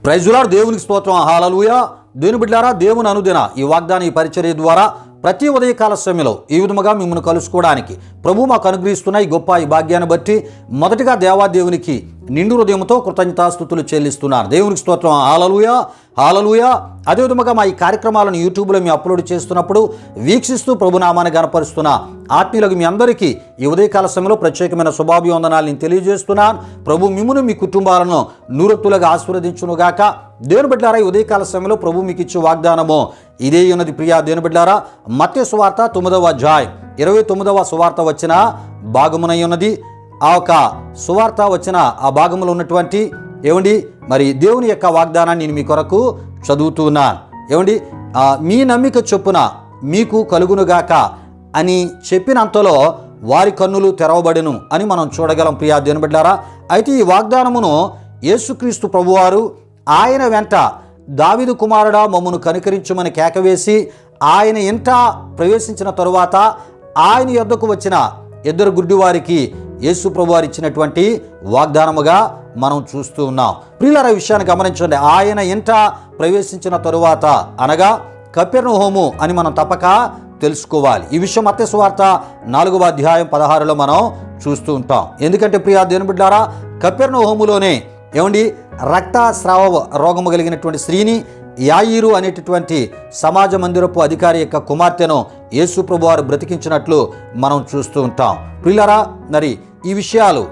Praise the lord. దేవునికి స్తోత్రం. హల్లెలూయా. దేవుని బిడ్డలారా, దేవుని అనుదిన ఈ వాగ్దాన ఈ పరిచర్య ద్వారా ప్రతి ఉదయకాల సమయంలో ఈ విధముగా మిమ్మల్ని కలుసుకోవడానికి ప్రభు మాకు అనుగ్రహిస్తున్న ఈ గొప్ప ఈ భాగ్యాన్ని బట్టి మొదటిగా దేవాదేవునికి నిండు హృదయంతో కృతజ్ఞతాస్తుతులు చెల్లిస్తున్నాను. దేవునికి స్తోత్రం. హల్లెలూయా, హల్లెలూయా. అదేవిధముగా మా ఈ కార్యక్రమాలను యూట్యూబ్లో మేము అప్లోడ్ చేస్తున్నప్పుడు వీక్షిస్తూ ప్రభునామాన్ని గణపరుస్తున్న ఆత్మీయులకు మీ అందరికీ ఈ ఉదయకాల సమయంలో ప్రత్యేకమైన శుభాభివందనాలు నేను తెలియజేస్తున్నాను. ప్రభు మిమ్మును మీ కుటుంబాలను నూరత్తులుగా ఆశీర్వదించునుగాక. దేవుని బిడ్డలారా, ఈ ఉదయకాల సమయంలో ప్రభు మీకు ఇచ్చే వాగ్దానము ఇదే ఉన్నది. ప్రియా దేవుని బిడ్డలారా, మత్తయి సువార్త 9వ అధ్యాయం 29వ సువార్త వచ్చిన భాగమునై ఉన్నది. ఆ ఒక సువార్త వచ్చిన ఆ భాగంలో ఉన్నటువంటి మరి దేవుని యొక్క వాగ్దానాన్ని నేను మీ కొరకు చదువుతున్నాను. మీ నమ్మిక చొప్పున మీకు కలుగునుగాక అని చెప్పినంతలో వారి కన్నులు తెరవబడెను అని మనం చూడగలం. ప్రియా దేవుని బిడ్డలారా, అయితే ఈ వాగ్దానమును యేసుక్రీస్తు ప్రభువారు ఆయన వెంట దావీదు కుమారుడా మమ్మను కనికరించుమని కేకవేసి ఆయన ఇంట ప్రవేశించిన తరువాత ఆయన యొద్దకు వచ్చిన ఇద్దరు గుడ్డివారికి యేసు ప్రభువారు ఇచ్చినటువంటి వాగ్దానముగా మనం చూస్తూ ఉన్నాం. ప్రియులారా, విషయాన్ని గమనించండి. ఆయన ఇంట ప్రవేశించిన తరువాత అనగా కపెర్నహూము అని మనం తప్పక తెలుసుకోవాలి. ఈ విషయం మత్తయి సువార్త 4వ అధ్యాయం 16లో మనం చూస్తూ ఉంటాం. ఎందుకంటే ప్రియా దేవుని బిడ్డలారా, కపెర్నహూములోనే రక్తస్రావ రోగము కలిగినటువంటి స్త్రీని యాయీరు అనేటటువంటి సమాజ మందిరపు అధికారి యొక్క కుమార్తెను యేసు ప్రభువారు బ్రతికించినట్లు మనం చూస్తూ ఉంటాం. ప్రియులారా, మరి ఈ విషయాలు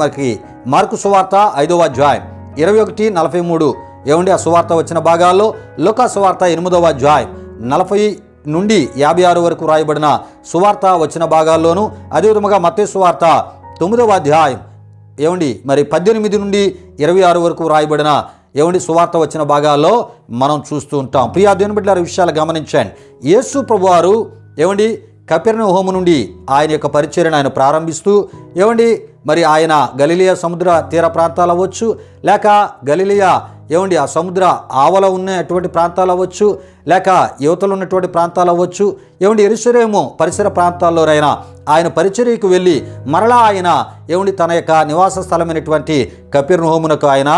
మనకి మార్కు సువార్త 5వ అధ్యాయం 21-43 ఆ సువార్త వచ్చిన భాగాల్లో, లూకా సువార్త 8వ అధ్యాయం 40 నుండి 56 వరకు రాయబడిన సువార్త వచ్చిన భాగాల్లోనూ, అదేవిధంగా మత్తయి సువార్త 9వ అధ్యాయం మరి 18 నుండి 26 వరకు రాయబడిన సువార్త వచ్చిన భాగాల్లో మనం చూస్తూ ఉంటాం. ప్రియా దేవుని బిడ్డలారా, విషయాలు గమనించండి. యేసు ప్రభువారు కపెర్నహూము నుండి ఆయన యొక్క పరిచర్యను ఆయన ప్రారంభిస్తూ మరి ఆయన గలిలయ సముద్ర తీర ప్రాంతాలు అవ్వచ్చు, లేక గలిలయ ఆ సముద్ర ఆవల ఉన్నటువంటి ప్రాంతాలు అవ్వచ్చు, లేక యువతలు ఉన్నటువంటి ప్రాంతాలు అవ్వచ్చు, యెరూషలేము పరిసర ప్రాంతాల్లోనైనా ఆయన పరిచర్యకు వెళ్ళి మరలా ఆయన తన యొక్క నివాస స్థలమైనటువంటి కపెర్నహూమునకు ఆయన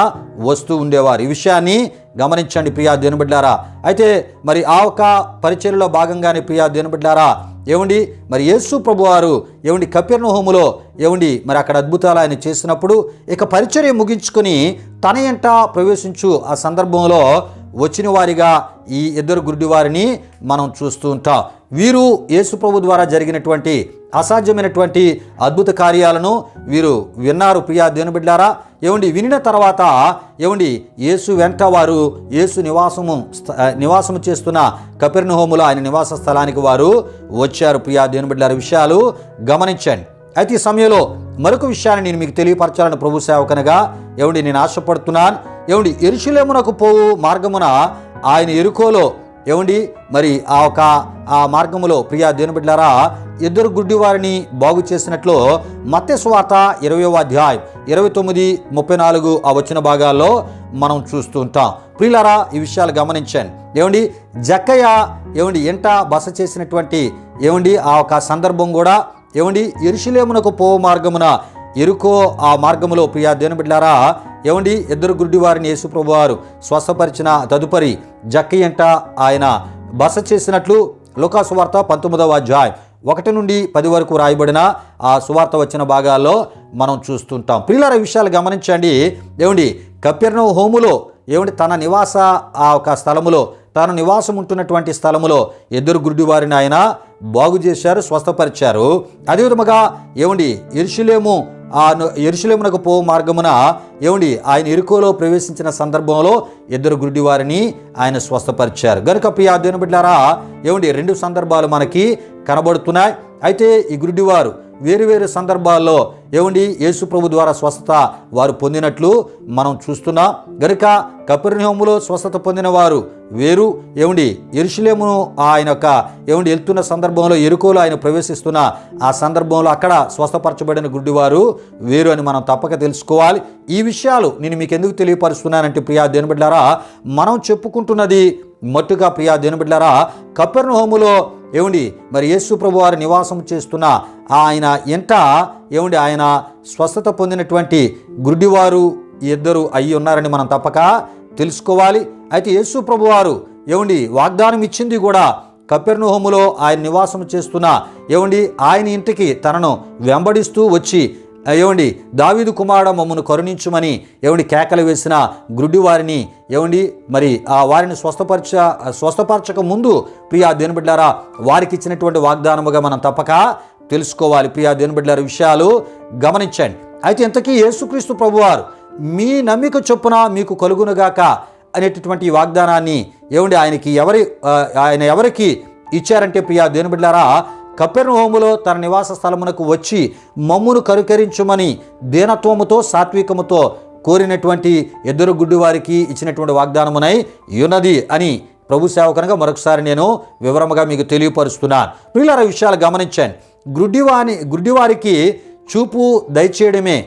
వస్తూ ఉండేవారు. ఈ విషయాన్ని గమనించండి ప్రియా దేవుని బిడ్డలారా. అయితే మరి ఆ ఒక పరిచర్యలో భాగంగానే ప్రియా దేవుని బిడ్డలారా, మరి యేసు ప్రభువారు కపెర్నహూములో మరి అక్కడ అద్భుతాలు ఆయన చేసినప్పుడు ఇక పరిచర్య ముగించుకొని తన ఎంట ప్రవేశించు ఆ సందర్భంలో వచ్చిన వారిగా ఈ ఇద్దరు గుడ్డివారిని మనం చూస్తూ ఉంటాం. వీరు యేసు ప్రభు ద్వారా జరిగినటువంటి అసాధ్యమైనటువంటి అద్భుత కార్యాలను వీరు విన్నారు. ప్రియా దేవుని బిడ్డలారా, వినిన తర్వాత యేసు వెంట వారు యేసు నివాసము చేస్తున్న కపెర్నహూములో ఆయన నివాస స్థలానికి వారు వచ్చారు. ప్రియా దేవుని బిడ్డలారా, విషయాలు గమనించండి. అయితే ఈ సమయంలో మరొక విషయాన్ని నేను మీకు తెలియపరచాలని ప్రభు సేవకనగా నేను ఆశపడుతున్నాను. యెరూషలేమునకు పోవు మార్గమున ఆయన యెరికోలో మరి ఆ మార్గములో ప్రియా దేవుని బిడ్డలారా ఇద్దరు గుడ్డివారిని బాగు చేసినట్లు మత్తయి సువార్త 20వ అధ్యాయం 29-34 ఆ వచ్చిన భాగాల్లో మనం చూస్తూ ఉంటాం. ప్రియులారా, ఈ విషయాలు గమనించండి. జక్కయ్య ఎంట బస చేసినటువంటి ఆ ఒక సందర్భం కూడా యెరూషలేమునకు పోవు మార్గమున యెరికో ఆ మార్గములో ప్రియా దేవుని బిడ్డలారా ఇద్దరు గుడ్డివారిని యేసు ప్రభువారు స్వస్థపరిచిన తదుపరి జక్కయ్య ఎంట ఆయన బస చేసినట్లు లూకా సువార్త 19వ అధ్యాయం 1 నుండి 10 వరకు రాయబడిన ఆ సువార్త వచ్చిన భాగాల్లో మనం చూస్తుంటాం. ప్రియులారా, విషయాలు గమనించండి. కపెర్నహూములో తన నివాస ఆ ఒక స్థలములో తాను నివాసం ఉంటున్నటువంటి స్థలములో ఇద్దరు గుడ్డివారిని ఆయన బాగు చేశారు, స్వస్థపరిచారు. అదేవిధముగా యెరూషలేమునకు పో మార్గమున ఆయన యెరికోలో ప్రవేశించిన సందర్భంలో ఇద్దరు గుడ్డివారిని ఆయన స్వస్థపరిచారు. గనుక ప్రియా దేవుని బిడ్డలారా, 2 సందర్భాలు మనకి కనబడుతున్నాయి. అయితే ఈ గుడ్డివారు వేరు సందర్భాల్లో యేసు ప్రభు ద్వారా స్వస్థత వారు పొందినట్లు మనం చూస్తున్నాం. గనుక కపెర్నహూములో స్వస్థత పొందిన వారు వేరు, యెరూషలేమును ఆయన యొక్క వెళ్తున్న సందర్భంలో యెరికోలో ఆయన ప్రవేశిస్తున్న ఆ సందర్భంలో అక్కడ స్వస్థపరచబడిన గుడ్డివారు వేరు అని మనం తప్పక తెలుసుకోవాలి. ఈ విషయాలు నేను మీకు ఎందుకు తెలియపరుస్తున్నానంటే ప్రియా దేవుని బిడ్డలారా, మనం చెప్పుకుంటున్నది మట్టుగా ప్రియా దేవుని బిడ్డలారా కపెర్నహూములో మరి యేసు ప్రభు వారు నివాసం చేస్తున్న ఆయన ఎంట ఆయన స్వస్థత పొందినటువంటి గుడ్డివారు ఇద్దరు అయి ఉన్నారని మనం తప్పక తెలుసుకోవాలి. అయితే యేసు ప్రభువారు వాగ్దానం ఇచ్చింది కూడా కపెర్నహూములో ఆయన నివాసం చేస్తున్న ఆయన ఇంటికి తనను వెంబడిస్తూ వచ్చి దావీదు కుమారుడా మమ్మను కరుణించుమని కేకలు వేసిన గ్రుడ్డి వారిని మరి ఆ వారిని స్వస్థపరచక ముందు ప్రియా దేవుని బిడ్డలారా వారికి ఇచ్చినటువంటి వాగ్దానముగా మనం తప్పక తెలుసుకోవాలి. ప్రియా దేవుని బిడ్డలారా విషయాలు గమనించండి. అయితే ఇంతకీ యేసుక్రీస్తు ప్రభువారు మీ నమ్మిక చొప్పున మీకు కలుగునుగాక అనేటటువంటి ఈ వాగ్దానాన్ని ఆయన ఎవరికి ఇచ్చారంటే ప్రియా దేవుని బిడ్డలారా కపెర్నహూములో తన నివాస స్థలమునకు వచ్చి మమ్మును కరుకరించుమని దీనత్వముతో సాత్వికముతో కోరినటువంటి ఇద్దరు గుడ్డి వారికి ఇచ్చినటువంటి వాగ్దానమునై ఉన్నది అని ప్రభు సేవకునిగా మరొకసారి నేను వివరముగా మీకు తెలియపరుస్తున్నాను. ప్రియులారా విషయాలు గమనించండి. గుడ్డివారికి చూపు దయచేయడమే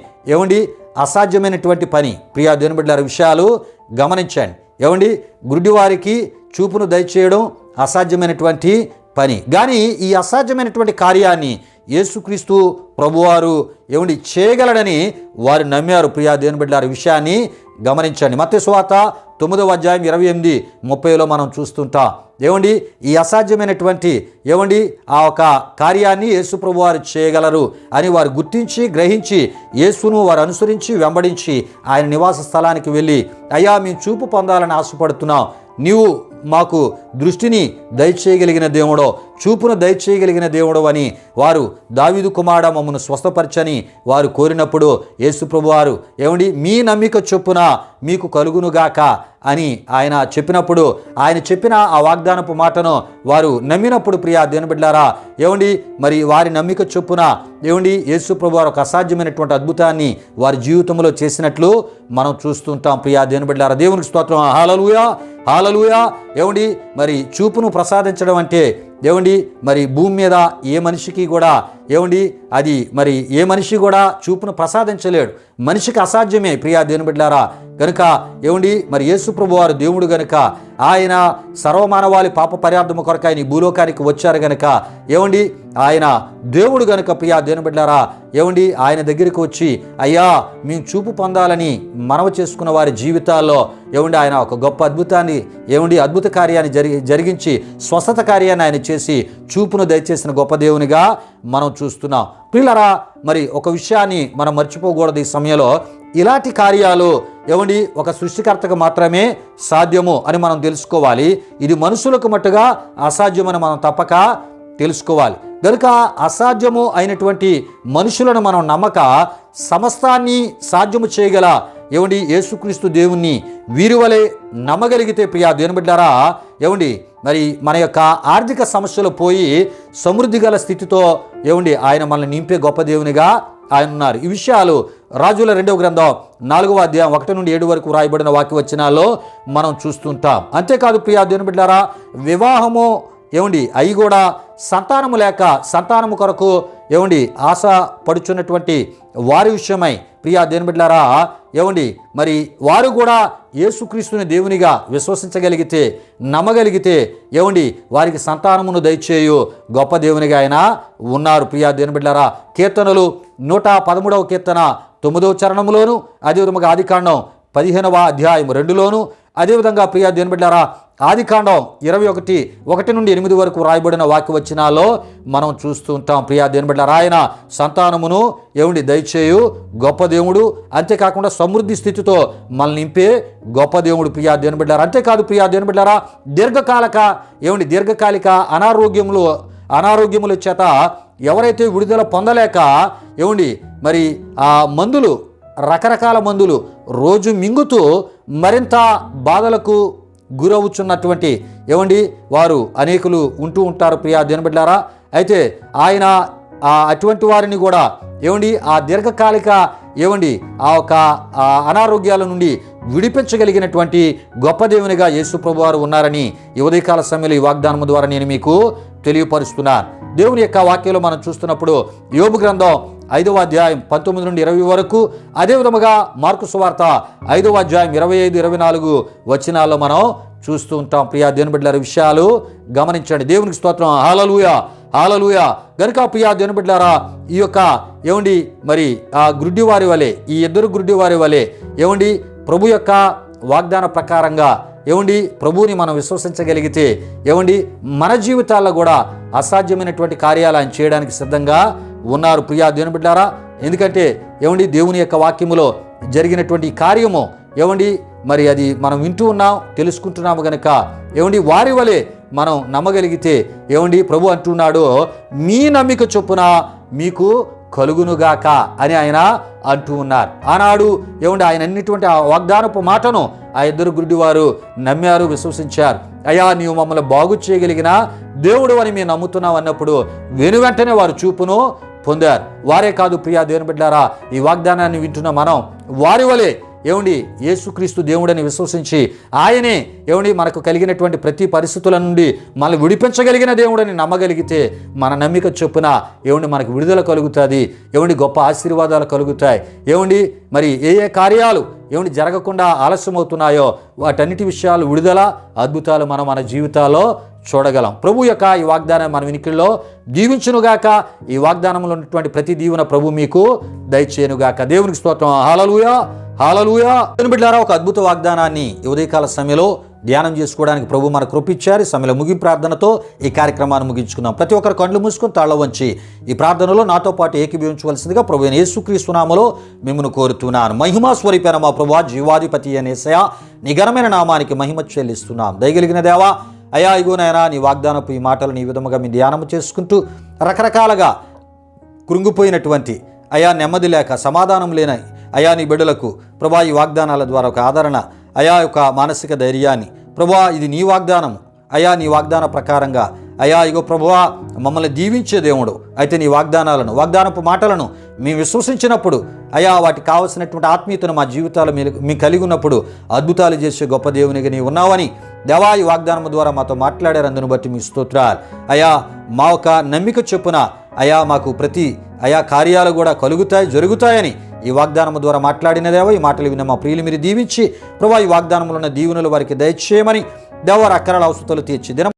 అసాధ్యమైనటువంటి పని. ప్రియా దేవుని బిడ్డలారా విషయాలు గమనించండి. గుడ్డివారికి చూపును దయచేయడం అసాధ్యమైనటువంటి పని. కానీ ఈ అసాధ్యమైనటువంటి కార్యాన్ని యేసుక్రీస్తు ప్రభువారు చేయగలడని వారు నమ్మారు. ప్రియా దేవుని బిడ్డలారా విషయాన్ని గమనించండి. మత్తయి సువార్త 9వ అధ్యాయం 28-30లో మనం చూస్తుంటాం. ఈ అసాధ్యమైనటువంటి ఆ ఒక కార్యాన్ని యేసు ప్రభువారు చేయగలరు అని వారు గుర్తించి గ్రహించి యేసును వారు అనుసరించి వెంబడించి ఆయన నివాస స్థలానికి వెళ్ళి అయ్యా మేము చూపు పొందాలని ఆశపడుతున్నాం, నీవు మాకు దృష్టిని దయచేయగలిగిన దేవుడో చూపును దయచేయగలిగిన దేవుడు అని వారు దావీదు కుమారుడా మమ్మను స్వస్థపరచని వారు కోరినప్పుడు యేసు ప్రభువారు మీ నమ్మిక చొప్పున మీకు కలుగునుగాక అని ఆయన చెప్పినప్పుడు ఆయన చెప్పిన ఆ వాగ్దానపు మాటను వారు నమ్మినప్పుడు ప్రియా దేవుని బిడ్డలారా మరి వారి నమ్మిక చొప్పున యేసు ప్రభువారు ఒక అసాధ్యమైనటువంటి అద్భుతాన్ని వారి జీవితంలో చేసినట్లు మనం చూస్తుంటాం. ప్రియా దేవుని బిడ్డలారా దేవునికి స్తోత్రం. హల్లెలూయా హల్లెలూయా. మరి చూపును ప్రసాదించడం అంటే మరి భూమి మీద ఏ మనిషికి కూడా అది మరి ఏ మనిషి కూడా చూపును ప్రసాదించలేడు. మనిషికి అసాధ్యమే ప్రియా దేవుని బిడ్డలారా. కనుక మరి యేసు ప్రభువారు దేవుడు గనుక ఆయన సర్వమానవాళి పాప పరిహార్థము కొరకు ఆయన భూలోకానికి వచ్చారు గనుక ఆయన దేవుడు గనుక ప్రియా దేవుని బిడ్డలారా ఆయన దగ్గరికి వచ్చి అయ్యా మేము చూపు పొందాలని మనవి చేసుకున్న వారి జీవితాల్లో ఆయన ఒక గొప్ప అద్భుతాన్ని అద్భుత కార్యాన్ని జరిగించి స్వస్థత కార్యాన్ని ఆయన చేసి చూపును దయచేసిన గొప్ప దేవునిగా మనం చూస్తున్నాం. ప్రియులారా మరి ఒక విషయాన్ని మనం మర్చిపోకూడదు ఈ సమయంలో. ఇలాంటి కార్యాలు ఒక సృష్టికర్తకు మాత్రమే సాధ్యము అని మనం తెలుసుకోవాలి. ఇది మనుషులకు మట్టుగా అసాధ్యమని మనం తప్పక తెలుసుకోవాలి. కనుక అసాధ్యము అయినటువంటి మనుషులను మనం నమ్మక సమస్తాన్ని సాధ్యము చేయగల యేసుక్రీస్తు దేవుణ్ణి వీరి వలె నమ్మగలిగితే ప్రియా దేవుని బిడ్డలారా మరి మన యొక్క ఆర్థిక సమస్యలు పోయి సమృద్ధి గల స్థితితో ఆయన మనల్ని నింపే గొప్ప దేవునిగా ఆయన ఉన్నారు. ఈ విషయాలు రాజుల 2వ గ్రంథం 4వ అధ్యాయం 1-7 వరకు రాయబడిన వాక్యవచనాల్లో మనం చూస్తుంటాం. అంతేకాదు ప్రియా దేవుని బిడ్డలారా వివాహము అయి కూడా సంతానము లేక సంతానము కొరకు ఆశ పడుచున్నటువంటి వారి విషయమై ప్రియా దేవుని బిడ్డలారా మరి వారు కూడా యేసుక్రీస్తుని దేవునిగా విశ్వసించగలిగితే నమ్మగలిగితే వారికి సంతానమును దయచేయు గొప్ప దేవునిగా ఆయన ఉన్నారు. ప్రియా దేవుని బిడ్డలారా కీర్తనలు 113వ కీర్తన 9వ చరణంలోను అదేవిధంగా ఆదికాండం 15వ అధ్యాయం 2లోను అదేవిధంగా ప్రియా దేవుని బిడ్డలారా ఆదికాండం 21:1-8 వరకు రాయబడిన వాక్యవచనాల్లో మనం చూస్తూ ఉంటాం. ప్రియా దేవుని బిడ్డలారా ఆయన సంతానమును దయచేయు గొప్ప దేవుడు, అంతేకాకుండా సమృద్ధి స్థితితో మనల్ని నింపే గొప్ప దేవుడు ప్రియా దేవుని బిడ్డలారా. అంతేకాదు ప్రియా దేవుని బిడ్డలారా దీర్ఘకాలిక అనారోగ్యముల చేత ఎవరైతే విడుదల పొందలేక మరి ఆ మందులు రకరకాల మందులు రోజు మింగుతూ మరింత బాధలకు గురవుచున్నటువంటి వారు అనేకులు ఉంటూ ఉంటారు ప్రియా దేవుని బిడ్డలారా. అయితే ఆయన అటువంటి వారిని కూడా ఆ దీర్ఘకాలిక ఆ ఒక అనారోగ్యాల నుండి విడిపించగలిగినటువంటి గొప్ప దేవునిగా యేసు ప్రభువారు ఉన్నారని ఈ ఉదయకాల సమయంలో ఈ వాగ్దానం ద్వారా నేను మీకు తెలియపరుస్తున్నాను. దేవుని యొక్క వాక్యంలో మనం చూస్తున్నప్పుడు యోబు గ్రంథం 5వ అధ్యాయం 19-20 వరకు అదేవిధముగా మార్కు సువార్త 5వ అధ్యాయం 25-24 వచనాల్లో మనం చూస్తూ ఉంటాం. ప్రియా దేవుని బిడ్డలారా విషయాలు గమనించండి. దేవునికి స్తోత్రం. హల్లెలూయా హల్లెలూయా. గనుక ప్రియా దేవుని బిడ్డలారా ఈ యొక్క మరి ఆ గ్రుడ్డివారి వలె ఈ ఇద్దరు గ్రుడ్డివారి వలె ప్రభు యొక్క వాగ్దాన ప్రకారంగా ఏమండి ప్రభువుని మనం విశ్వసించగలిగితే ఏమండి మన జీవితాల్లో కూడా అసాధ్యమైనటువంటి కార్యాలు ఆయన చేయడానికి సిద్ధంగా ఉన్నారు. ప్రియా దేవుని బిడ్డారా, ఎందుకంటే ఏమండి దేవుని యొక్క వాక్యములో జరిగినటువంటి కార్యము ఏమండి మరి అది మనం వింటూ ఉన్నాం, తెలుసుకుంటున్నాము గనక ఏమండి వారి వలె మనం నమ్మగలిగితే ఏమండి ప్రభు అంటున్నాడు, మీ నమ్మిక చొప్పున మీకు కలుగునుగాక అని ఆయన అంటూ ఉన్నారు. ఆనాడు ఏమండి ఆయన అన్నిటువంటి ఆ వాగ్దానపు మాటను ఆ ఇద్దరు గుడ్డివారు నమ్మారు, విశ్వసించారు. అయ్యా నీవు మమ్మల్ని బాగు చేయగలిగిన దేవుడు అని మేము నమ్ముతున్నాం అన్నప్పుడు వెనువెంటనే వారు చూపును పొందారు. వారే కాదు ప్రియా దేవుని బిడ్డారా, ఈ వాగ్దానాన్ని వింటున్న మనం వారి వలె ఏమండి యేసుక్రీస్తు దేవుడని విశ్వసించి ఆయనే ఏమండి మనకు కలిగినటువంటి ప్రతి పరిస్థితుల నుండి మనల్ని విడిపించగలిగిన దేవుడని నమ్మగలిగితే మన నమ్మిక చొప్పున ఏమండి మనకు విడుదల కలుగుతుంది, ఏమండి గొప్ప ఆశీర్వాదాలు కలుగుతాయి. ఏమండి మరి ఏ ఏ కార్యాలు ఏమండి జరగకుండా ఆలస్యం అవుతున్నాయో వాటన్నిటి విషయాలు విడుదల అద్భుతాలు మనం మన జీవితాల్లో చూడగలం. ప్రభు యొక్క ఈ వాగ్దానం మన వినికిడిలో దీవించునుగాక. ఈ వాగ్దానంలో ఉన్నటువంటి ప్రతి దీవెన ప్రభు మీకు దయచేయునుగాక. దేవునికి స్తోత్రం. హల్లెలూయా, హల్లెలూయా. బిడ్డలారా, ఒక అద్భుత వాగ్దానాన్ని ఉదయకాల సమయంలో ధ్యానం చేసుకోవడానికి ప్రభు మన కృపించారు. సమయంలో ముగింపు ప్రార్థనతో ఈ కార్యక్రమాన్ని ముగించుకున్నాం. ప్రతి ఒక్కరు కళ్ళు మూసుకొని తాళ్ళ వంచి ఈ ప్రార్థనలో నాతో పాటు ఏకీభవించవలసిందిగా ప్రభు అయిన యేసుక్రీస్తు నామములో మిమ్మల్ని కోరుతున్నాను. మహిమా స్వరూపైన మా ప్రభువా, జీవాధిపతి అనే యేసయ్యా, నీ ఘనమైన నామానికి మహిమ చెల్లిస్తున్నాం. దయగలిగిన దేవా, అయా ఇగోనైనా నీ వాగ్దానపు ఈ మాటలను ఈ విధముగా మీ ధ్యానం చేసుకుంటూ రకరకాలుగా కృంగిపోయినటువంటి అయా నెమ్మది లేక సమాధానం లేని అయా నీ బిడ్డలకు ప్రభా ఈ వాగ్దానాల ద్వారా ఒక ఆదరణ, అయా యొక్క మానసిక ధైర్యాన్ని ప్రభా ఇది నీ వాగ్దానం అయా, నీ వాగ్దాన ప్రకారంగా అయా ఇగో ప్రభువా మమ్మల్ని దీవించే దేవుడు అయితే నీ వాగ్దానాలను వాగ్దానపు మాటలను మేము విశ్వసించినప్పుడు అయా వాటికి కావలసినటువంటి ఆత్మీయతను మా జీవితాలు మేము కలిగి ఉన్నప్పుడు అద్భుతాలు చేసే గొప్ప దేవునిగా నీ ఉన్నావని దేవా ఈ వాగ్దానం ద్వారా మాతో మాట్లాడారు. అందును బట్టి మీ స్తోత్రాలు. అయా మా ఒక నమ్మిక చొప్పున అయా మాకు ప్రతి అయా కార్యాలు కూడా కలుగుతాయి, జరుగుతాయని ఈ వాగ్దానం ద్వారా మాట్లాడిన దేవా ఈ మాటలు విన్న మా ప్రియులు మీరు దీవించి ప్రభా ఈ వాగ్దానంలో ఉన్న దీవెనలు వారికి దయచేయమని దేవారు అక్కరాల అవసరాలు తీర్చి దినం